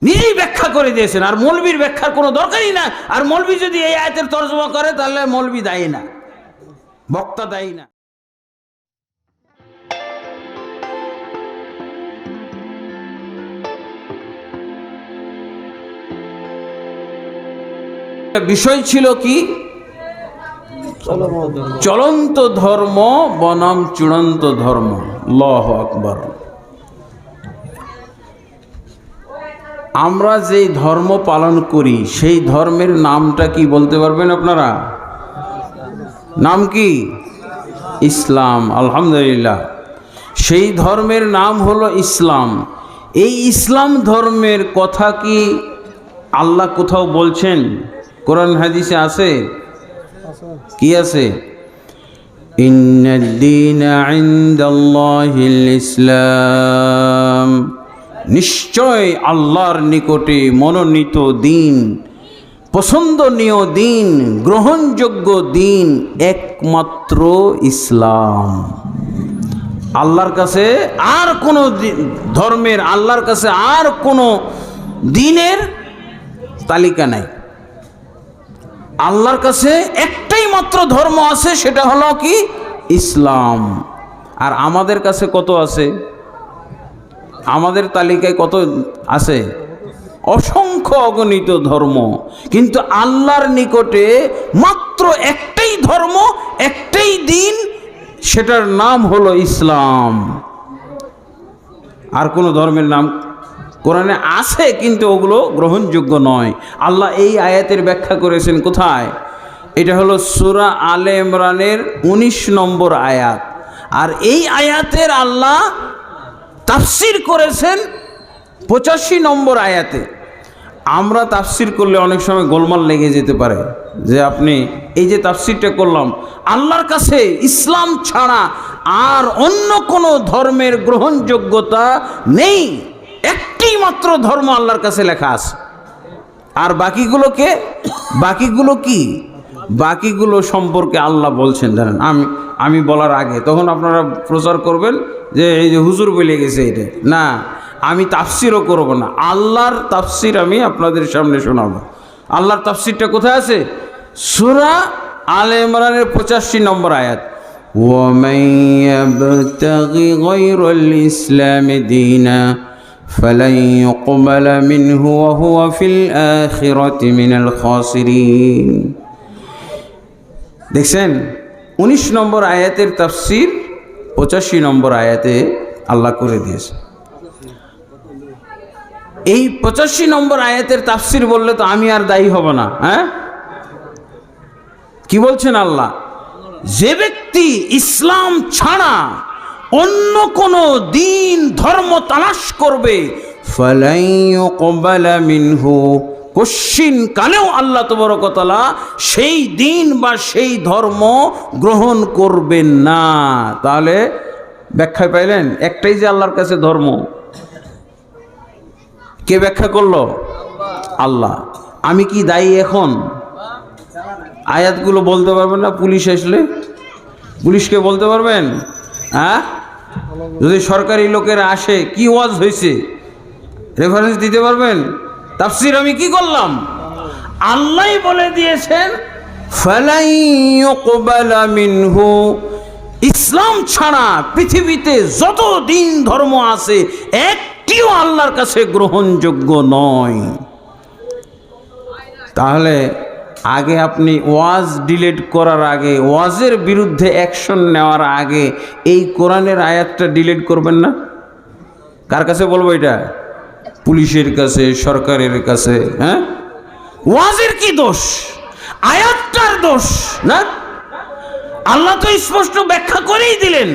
নিজেই ব্যাখ্যা করে দিয়েছেন, আর মৌলবীর ব্যাখ্যার কোনো দরকারই না। আর মৌলবী যদি এই আয়াতের তর্জমা করে তাহলে মৌলবী দায়ী না, বক্তা দায়ী না। বিষয় ছিল কি? চলন্ত ধর্ম বনাম চূড়ান্ত ধর্ম। আল্লাহু আকবার। আমরা যেই ধর্ম পালন করি সেই ধর্মের নামটা কি বলতে পারবেন আপনারা? নাম কি? ইসলাম। আলহামদুলিল্লাহ, সেই ধর্মের নাম হলো ইসলাম। এই ইসলাম ধর্মের কথা কি আল্লাহ কোথাও বলছেন? কোরআন হাদিসে আছে? কি আছে? ইন্নাদ-দীনা ইনদাল্লাহিল ইসলাম, নিশ্চয় আল্লাহর নিকটে মনোনীত দিন, পছন্দনীয় দিন, গ্রহণযোগ্য দিন একমাত্র ইসলাম। আল্লাহর কাছে আর কোনো ধর্মের, আল্লাহর কাছে আর কোনো দিনের তালিকা নাই। আল্লাহর কাছে একটাই মাত্র ধর্ম আছে, সেটা হলো কি? ইসলাম। আর আমাদের কাছে কত আছে? আমাদের তালিকায় কত আছে? অসংখ্য অগণিত ধর্ম। কিন্তু আল্লাহর নিকটে মাত্র একটাই ধর্ম, একটাই দিন, সেটার নাম হলো ইসলাম। আর কোনো ধর্মের নাম কোরআনে আছে, কিন্তু ওগুলো গ্রহণযোগ্য নয়। আল্লাহ এই আয়াতের ব্যাখ্যা করেছেন কোথায়? এটা হলো সূরা আলে ইমরানের 19 নম্বর আয়াত। আর এই আয়াতের আল্লাহ তাফসির করেছেন 85 নম্বর আয়াতে। আমরা তাফসির করলে অনেক সময় গোলমাল লেগে যেতে পারে, যে আপনি এই যে তাফসিরটা করলাম, আল্লাহর কাছে ইসলাম ছাড়া আর অন্য কোনো ধর্মের গ্রহণযোগ্যতা নেই, একটি মাত্র ধর্ম আল্লাহর কাছে লেখা আছে। আর বাকিগুলো কি? বাকিগুলো সম্পর্কে আল্লাহ বলছেন জানেন? আমি বলার আগে তখন আপনারা প্রচার করবেন যে এই যে হুজুর বলে গেছে। এটা না, আমি তাফসিরও করব না, আল্লাহর তাফসির আমি আপনাদের সামনে শোনাবো। আল্লাহর তাফসিরটা কোথায় আছে? সূরা আলে ইমরানের 85 নম্বর আয়াত। ওয়ামান ইয়াবতাগি গায়রাল ইসলামি দীনা ফালান ইউকবালা মিনহু ওয়া হুয়া ফিল আখিরাতি মিনাল খাসিরিন। দেখছেন, 19 নম্বর আয়াতের তাফসির 85 নম্বর আয়াতে আল্লাহ করে দিয়েছে। এই 85 নম্বর আয়াতের তাফসির বললে তো আমি আর দায়ী হব না। হ্যাঁ, কি বলছেন আল্লাহ? যে ব্যক্তি ইসলাম ছাড়া অন্য কোনো দিন ধর্ম তালাশ করবে, ফালাই ইউকবালা মিনহু, কশিন কালেও আল্লাহ তাবারক ওয়া তাআলা সেই দিন বা সেই ধর্ম গ্রহণ করবেন না। তাহলে ব্যাখ্যা পাইলেন? একটাই যে আল্লাহর কাছে ধর্ম। কে ব্যাখ্যা করলো? আল্লাহ। আমি কি দায়ী এখন? আয়াতগুলো বলতে পারবেন না? পুলিশ আসলে পুলিশকে বলতে পারবেন? হ্যাঁ, যদি সরকারি লোকেরা আসে, কি ওয়াজ হয়েছে রেফারেন্স দিতে পারবেন? তাফসীর আমি কি করলাম? আল্লাহ বলে দিয়েছেন ফালাই ইউকবালা মিনহু, ইসলাম ছাড়া পৃথিবীতে যত দিন ধর্ম আছে একটিও আল্লাহর কাছে গ্রহণযোগ্য নয়। তাহলে আগে আপনি ওয়াজ ডিলিট করার আগে, ওয়াজের বিরুদ্ধে অ্যাকশন নেওয়ার আগে এই কোরআনের আয়াতটা ডিলিট করবেন না? কার কাছে বলবো এটা? পুলিশের কাছে, সরকারের কাছে। হ্যাঁ, ওয়াজের কি দোষ? আয়াতটার দোষ না? আল্লাহ তো স্পষ্ট ব্যাখ্যা করেই দিলেন,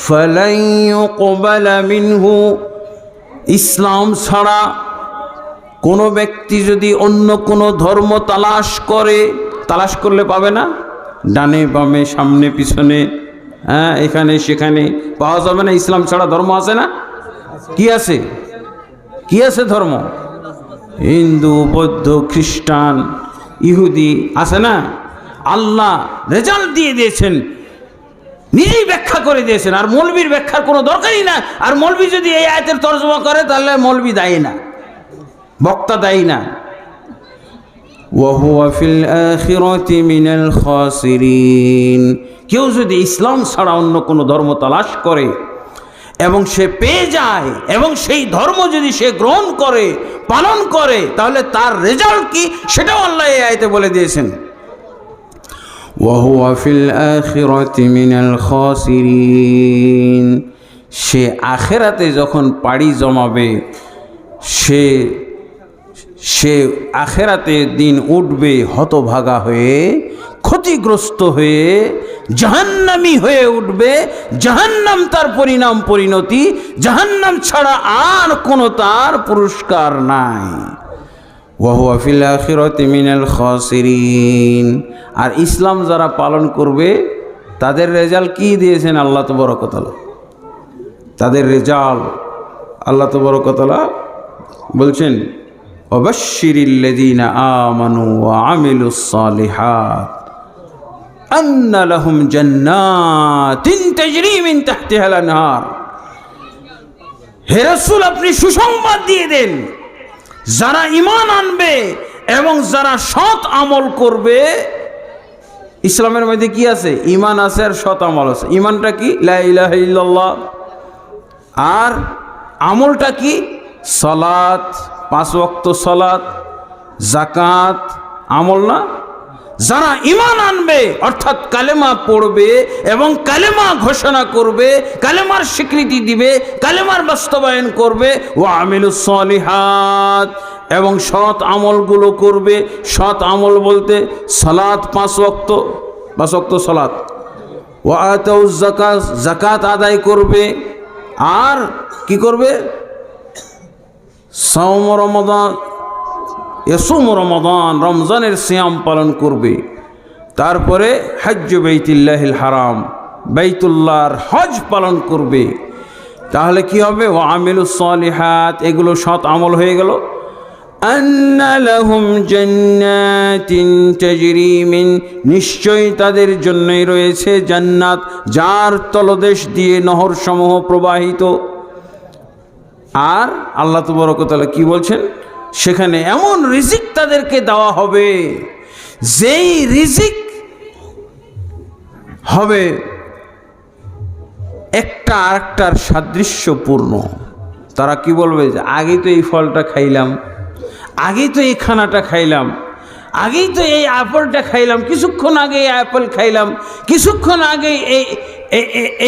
ফালাই ইউকবালা মিনহু, ইসলাম ছাড়া কোনো ব্যক্তি যদি অন্য কোনো ধর্ম তালাশ করলে পাবে না। ডানে বামে, সামনে পিছনে, হ্যাঁ, এখানে সেখানে পাওয়া যাবে না। ইসলাম ছাড়া ধর্ম আছে না? কি আছে? কি আছে ধর্ম? হিন্দু, বৌদ্ধ, খ্রিস্টান, ইহুদি আছে না? আল্লাহ রেজাল্ট দিয়ে দিয়েছেন, নিজেই ব্যাখ্যা করে দিয়েছেন। আর মৌলবীর ব্যাখ্যার কোনো দরকারই না। আর মৌলবী যদি এই আয়াতের তর্জমা করে তাহলে মৌলবী দায়ী না, বক্তা দায়ী না। ওয়াহুয়া ফিল আখিরাতি মিনাল খাসিরিন, কেউ যদি ইসলাম ছাড়া অন্য কোনো ধর্ম তালাশ করে এবং সে পেয়ে যায় এবং সেই ধর্ম যদি সে গ্রহণ করে পালন করে, তাহলে তার রেজাল্ট কি সেটাও আল্লাহ এই আয়াতে বলে দিয়েছেন। ওয়াহুয়া ফিল আখিরাতি মিনাল খাসিরিন, সে আখেরাতে যখন পাড়ি জমাবে, সে আখেরাতে দিন উঠবে হতভাগা হয়ে, ক্ষতিগ্রস্ত হয়ে, জাহান্নামী হয়ে উঠবে। জাহান্নাম তার পরিণতি, জাহান্নাম ছাড়া আর কোনো তার পুরস্কার নাই। ওয়াহুয়া ফিল আখিরাতি মিনাল খাসিরিন, আর ইসলাম যারা পালন করবে তাদের রেজাল্ট কি দিয়েছেন আল্লাহ তাবারক ওয়া তাআলা? তাদের রেজাল্ট আল্লাহ তাবারক ওয়া তাআলা বলছেন, ওয়াবাশশিরিল্লাযীনা আমানু ওয়া আমিলুস সালিহাত আন্না লাহুম জান্নাতিন তাজরি মিন তাহতিহাল আনহার। হে রাসূল, আপনি সুসংবাদ দিয়ে দেন, যারা ঈমান আনবে এবং যারা সৎ আমল করবে। ইসলামের মধ্যে কি আছে? ঈমান আছে আর সৎ আমল আছে। ঈমানটা কি? লা ইলাহা ইল্লাল্লাহ। আর আমলটা কি? সালাত, 5 ওয়াক্ত সালাত, যাকাত, আমল না? যারা ঈমান আনবে অর্থাৎ কালেমা পড়বে এবং কালেমা ঘোষণা করবে, কালেমার স্বীকৃতি দিবে, কালেমার বাস্তবায়ন করবে, ওয়া আমিলুস সালিহাত, এবং সৎ আমলগুলো করবে। সৎ আমল বলতে সালাত, 5 ওয়াক্ত সালাত, ওয়া আতাউজ যাকাত, যাকাত আদায় করবে, আর কি করবে? সাওম রমাদান, ইয়াসুম রমাদান, রমজানের সিয়াম পালন করবে। তারপরে হজ্জ বাইতুল্লাহিল হারাম, বাইতুল্লাহর হজ পালন করবে। তাহলে কি হবে? ওয়া আমিলুস সালিহাত, এগুলো সৎ আমল হয়ে গেল। আন্না লাহুম জান্নাতিন তাজরি মিন, নিশ্চয়ই তাদের জন্যই রয়েছে জান্নাত, যার তলদেশ দিয়ে নহর সমূহ প্রবাহিত। আর আল্লাহ তাবারক ওয়া তাআলা কি বলছেন? সেখানে এমন রিজিক তাদেরকে দেওয়া হবে, যেই রিজিক হবে একটা আরেকটার সাদৃশ্যপূর্ণ। তারা কি বলবে? যে আগেই তো এই ফলটা খাইলাম, আগেই তো এই খানাটা খাইলাম, আগেই তো এই আপেলটা খাইলাম, কিছুক্ষণ আগে এই আপেল খাইলাম, কিছুক্ষণ আগে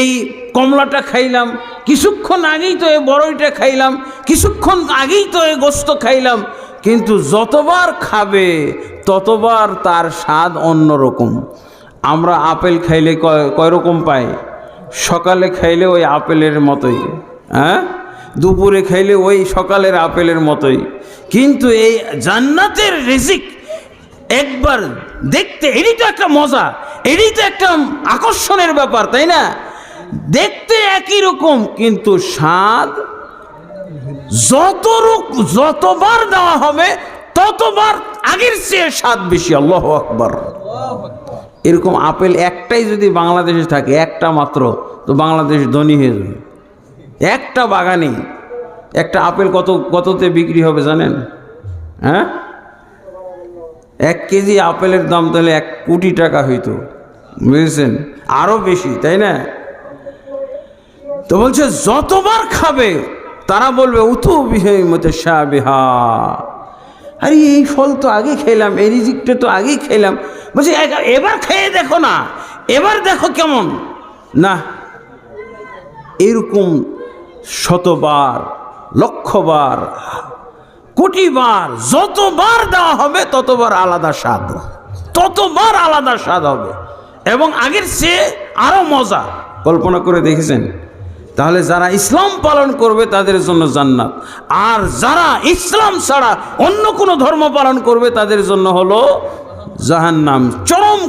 এই কমলাটা খাইলাম, কিছুক্ষণ আগেই তো এই বড়ইটা খাইলাম, কিছুক্ষণ আগেই তো এই গোস্ত খাইলাম। কিন্তু যতবার খাবে ততবার তার স্বাদ অন্যরকম। আমরা আপেল খাইলে কয় রকম পাই? সকালে খাইলে ওই আপেলের মতোই, হ্যাঁ, দুপুরে খাইলে ওই সকালের আপেলের মতোই। কিন্তু এই জান্নাতের রিজিক একবার দেখতে, এরই তো একটা মজা, এরই তো একটা আকর্ষণের ব্যাপার, তাই না? দেখতে একই রকম, কিন্তু স্বাদ যতবার দেওয়া হবে ততবার আগের চেয়ে স্বাদ বেশি। আল্লাহু আকবার। এরকম আপেল একটাই যদি বাংলাদেশে থাকে, একটা মাত্র, তো বাংলাদেশ ধনী হয়ে যাবে। একটা বাগানে একটা আপেল কততে বিক্রি হবে জানেন? হ্যাঁ, 1 কেজি আপেলের দাম তাহলে 1 কোটি টাকা হইতো, বুঝেছেন? আরো বেশি, তাই না? তো বলছে যতবার খাবে তারা বলবে উতু বিহি মুতাশাবিহা, আরে এই ফল তো আগে খেলাম, এই রিজিকটা তো আগেই খেলাম। বলছে এবার খেয়ে দেখো না, এবার দেখো কেমন। না, এরকম শতবার, লক্ষবার, কোটিবার, যতবার দেওয়া হবে ততবার আলাদা স্বাদ, ততবার আলাদা স্বাদ হবে এবং আগের চেয়ে আরো মজা। কল্পনা করে দেখেছেন? তাহলে যারা ইসলাম পালন করবে তাদের জন্য জান্নাত, আর যারা ইসলাম ছাড়া অন্য কোনো ধর্ম পালন করবে তাদের জন্য হলো জাহান্নাম, চরম